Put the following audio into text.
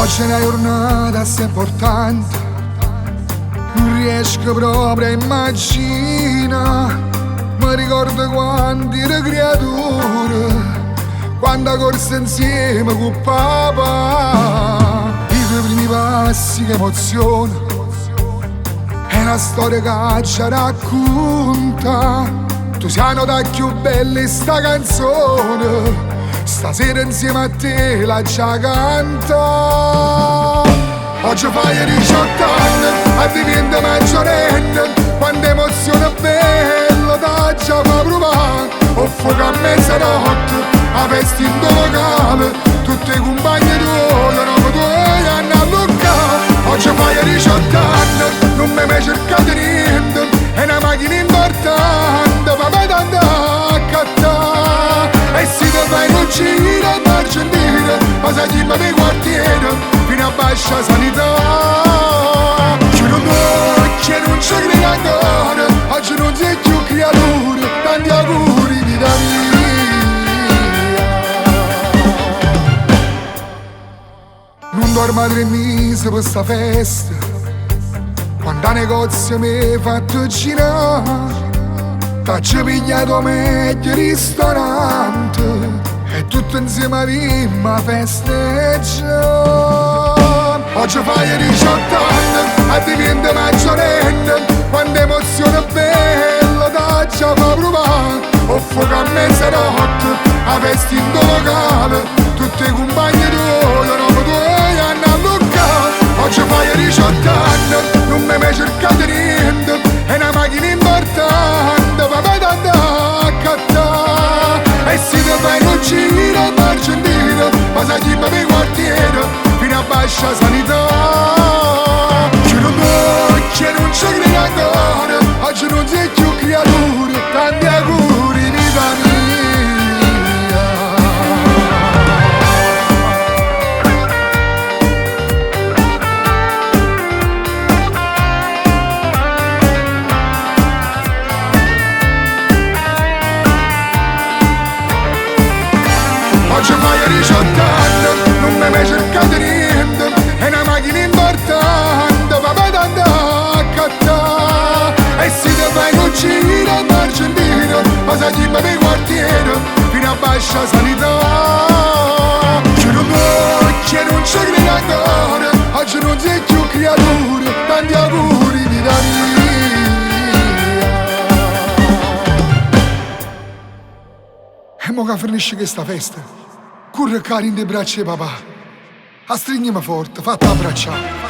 Oggi è una giornata assai importante, non riesco proprio a immaginare. Mi ricordo quando ero creatura, quando corse insieme con papà. I tuoi primi passi, che emozione, è una storia che ci racconta. Tu sei nota più bella in sta canzone, stasera insieme a te la già canta. Oggi fai 18 anni, a diventa maggiorenne, quanta emozione bella da già fa provare. Ho fuoco a mezzanotte, a festa in locale, tutti i compagni tuoi, non tuoi hanno allocato. Oggi fai 18 anni, non mi hai mai cercato niente, è una macchina importante, ma vai da andare a cattare. E se ti fai un giro in Argentina, passa chi mi quartiere, fino a bassa sanità. Giuro che non ci credo ancora, oggi non sei più creatura, tanti auguri vita mia. Non dormo 3 mesi per sta festa, quando a negozio mi hai fatto girare. T'ho pigliato meglio il ristorante e tutto insieme a festeggiare. Oggi fai 18 anni, a diventa maggiorenne, quanta emozione bella da già fa provare. Ho fuoco a mezzanotte, a festa in locale, tutti i compagni tuoi, non tuoi hanno allocato. Oggi fai 18 anni, non mi hai mai cercato niente, è una macchina importante, ma vai da andare a cattare. E se ti fai un giro in Argentina, passa chi mi quartiere, fino a bassa sanità. Giuro che non ci credo ancora, oggi non sei più creatura, tanti auguri vita mia. Oggi fai 18 anni, non mi hai mai cercato niente, è una macchina importante, ma vai da andare a cattare. E se ti fai un giro in Argentina, passa chi mi quartiere, fino a bassa sanità. Giuro che non ci credo ancora, oggi non sei più creatura, tanti auguri vita mia. E mo che finisce questa festa, corre cari in dei bracci di papà, a stringermi forte, fatta abbracciare.